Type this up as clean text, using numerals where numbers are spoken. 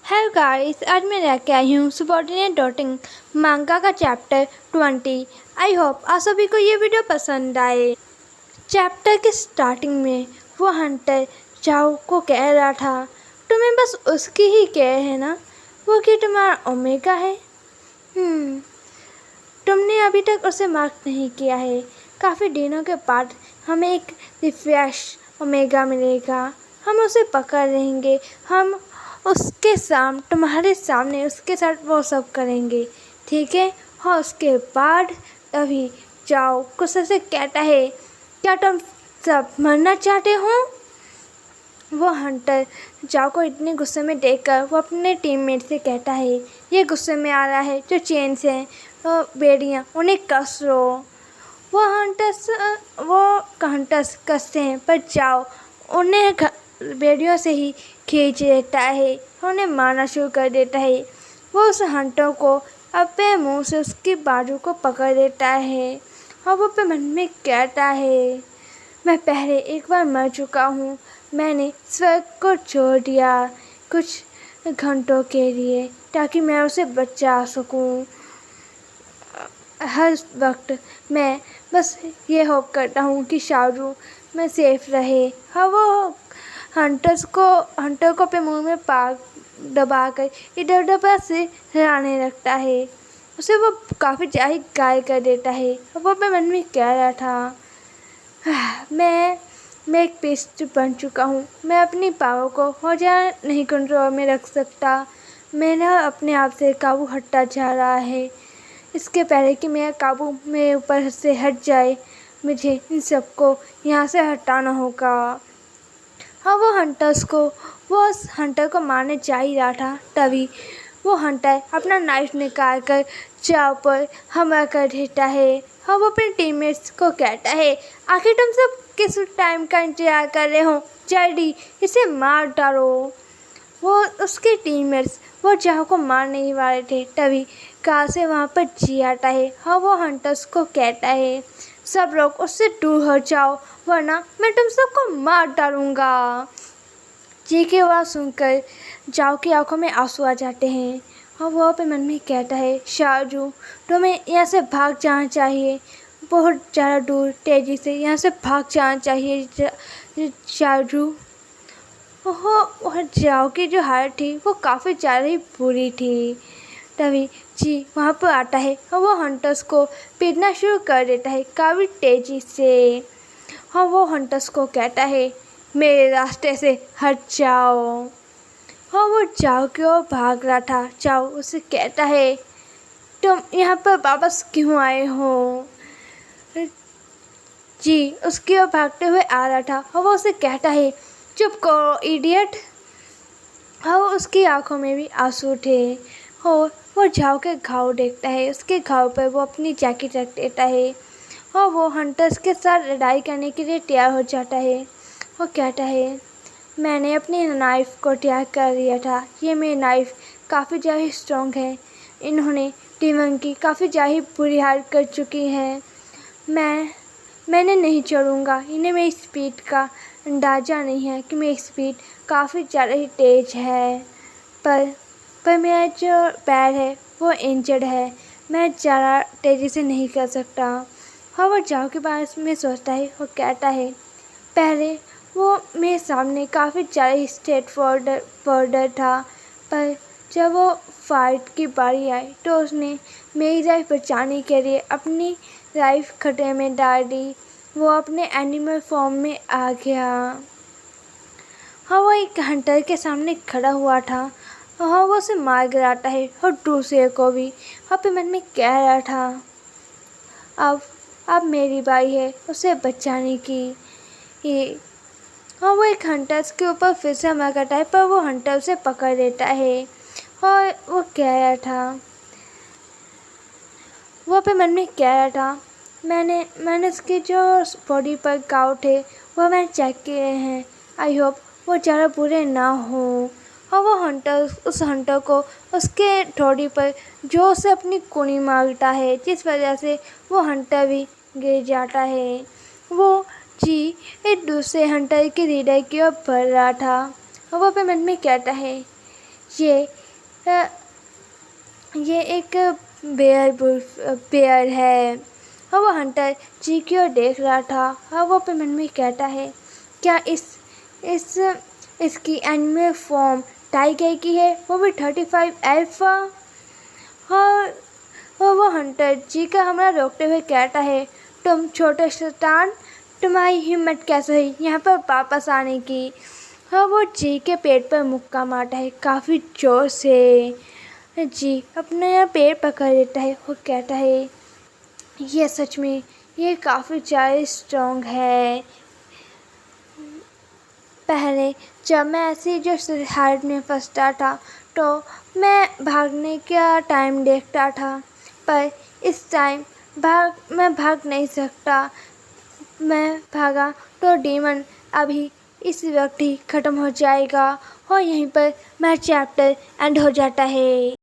Hello guys, आज मैं लेके आई हूँ सबॉर्डिनेट डॉटिंग मांगा का चैप्टर 20। आई होप आप सभी को ये वीडियो पसंद आए। चैप्टर के स्टार्टिंग में वो हंटर चाओ को कह रहा था, तुम्हें बस उसकी ही केयर है ना, वो कि तुम्हारा ओमेगा है। तुमने अभी तक उसे मार्क नहीं किया है। काफ़ी दिनों के बाद हमें एक रिफ्रेश ओमेगा मिलेगा। हम उसे पकड़ लेंगे। हम उसके तुम्हारे सामने उसके साथ वो सब करेंगे, ठीक है। और उसके बाद अभी जाओ गुस्से से कहता है, क्या तुम सब मरना चाहते हो। वो हंटर जाओ को इतने गुस्से में देखकर वो अपने टीममेट से कहता है, ये गुस्से में आ रहा है जो चेन से बेड़ियाँ उन्हें कस लो। वो हंटर्स कसते हैं पर जाओ उन्हें बेड़ियों से ही खींच लेता है, उन्हें मारना शुरू कर देता है। वो उस हंटर को अपने मुंह से उसकी बाजू को पकड़ लेता है और वो अपने मन में कहता है, मैं पहले एक बार मर चुका हूँ। मैंने स्वर्ग को छोड़ दिया कुछ घंटों के लिए ताकि मैं उसे बचा सकूँ। हर वक्त मैं बस ये होप करता हूँ कि शाहरुख में सेफ रहे। हाँ, वो हंटर को अपने मुंह में पाक दबाकर इधर उधर से हिलाने लगता है। उसे वो काफ़ी ज़्यादा घायल कर देता है। वो अपने मन में कह रहा था, मैं एक पेस्ट बन चुका हूँ। मैं अपनी पावर को हो जाए नहीं कंट्रोल में रख सकता। मेरा अपने आप से काबू हटता जा रहा है। इसके पहले कि मेरा काबू मेरे ऊपर से हट जाए, मुझे इन सबको यहाँ से हटाना होगा। हाँ, वो उस हंटर को मारने जा ही रहा था, तभी वो हंटर अपना नाइफ निकाल कर चाव पर हमला कर देता है। हाँ, वो अपने टीममेट्स को कहता है, आखिर तुम सब किस टाइम का इंतजार कर रहे हो, जल्दी इसे मार डालो। वो उसके टीममेट्स वो चाव को मार नहीं वाले थे, तभी कार से वहाँ पर जी आता है। हाँ, वो हंटर्स को कहता है, सब लोग उससे दूर हो जाओ वरना मैं तुम सबको मार डालूँगा। जी की आवाज़ सुनकर जाओ की आंखों में आंसू आ जाते हैं और वो अपने मन में कहता है, शाहजू तुम्हें यहाँ से भाग जाना चाहिए, बहुत ज़्यादा दूर तेज़ी से यहाँ से भाग जाना चाहिए शाहजू। वो जाओ की जो हालत थी वो काफ़ी ज़्यादा ही बुरी थी। तभी जी वहाँ पर आता है और वो हंटर्स को पीटना शुरू कर देता है काफ़ी तेज़ी से। हाँ, वो हंटर्स को कहता है, मेरे रास्ते से हट जाओ। हाँ, वो जाओ की ओर भाग रहा था। जाओ उसे कहता है, तुम यहाँ पर वापस क्यों आए हो। जी उसकी ओर भागते हुए आ रहा था और वो उसे कहता है, चुप करो इडियट। हाँ, उसकी आंखों में भी आंसू थे और वो जाओ के घाव देखता है। उसके घाव पर वो अपनी जैकेट रख देता है और वो हंटर्स के साथ लड़ाई करने के लिए तैयार हो जाता है। वो कहता है, मैंने अपनी नाइफ़ को तैयार कर लिया था। ये मेरी नाइफ़ काफ़ी ज़्यादा स्ट्रॉन्ग है। इन्होंने टीमन की काफ़ी ज़्यादा बुरी हालत कर चुकी है। मैंने नहीं छोड़ूंगा। इन्हें मेरी स्पीड का अंदाज़ा नहीं है कि मेरी स्पीड काफ़ी ज़्यादा ही तेज़ है, पर मेरा जो पैर है वो इंजर्ड है। मैं ज़्यादा तेज़ी से नहीं कर सकता। हाँ, वो जाओ के बारे में सोचता है। वो कहता है, पहले वो मेरे सामने काफ़ी ज़्यादा स्ट्रेट फॉरवर्ड था, पर जब वो फाइट की बारी आई तो उसने मेरी लाइफ बचाने के लिए अपनी लाइफ खतरे में डाल दी। वो अपने एनिमल फॉर्म में आ गया। हाँ, वो एक हंटर के सामने खड़ा हुआ था। हाँ, वो उसे मार गिराता है और दूसरे को भी। हाँ, पे मन में कह रहा था, अब मेरी बारी है उसे बचाने की। हाँ, वो एक हंटर्स के ऊपर फिर से हमला करता है पर वो हंटर उसे पकड़ लेता है और वो कह रहा था, वो अपने मन में कह रहा था, मैंने उसके जो बॉडी पर घाव थे वो मैंने चेक किए हैं। आई होप वो ज़्यादा बुरे ना हो। और वो उस हंटर को उसके थोड़ी पर जोर से अपनी कुनी मारता है, जिस वजह से वो हंटर भी गिर जाता है। वो जी एक दूसरे हंटर के हृदय की ओर बढ़ रहा था और वो अपने मन में कहता है, ये अ, ये एक बेयर है और वो हंटर जी की ओर देख रहा था और वो अपने मन में कहता है, क्या इस इसकी एनिमल फॉर्म टाइगर की है, वो भी 35 अल्फा। और वो हंटर जी का हमला रोकते हुए कहता है, तुम छोटे शैतान, तुम्हारी हिम्मत कैसे हुई यहाँ पर वापस आने की। और वो जी के पेट पर मुक्का मारता है काफ़ी जोर से। जी अपने पेड़ पकड़ लेता है और कहता है, ये सच में ये काफ़ी ज़्यादा स्ट्रॉन्ग है। पहले जब मैं ऐसी जो हालत में फंसता था तो मैं भागने का टाइम देखता था, पर इस टाइम मैं भाग नहीं सकता। मैं भागा तो डीमन अभी इस वक्त ही ख़त्म हो जाएगा और यहीं पर मेरा चैप्टर एंड हो जाता है।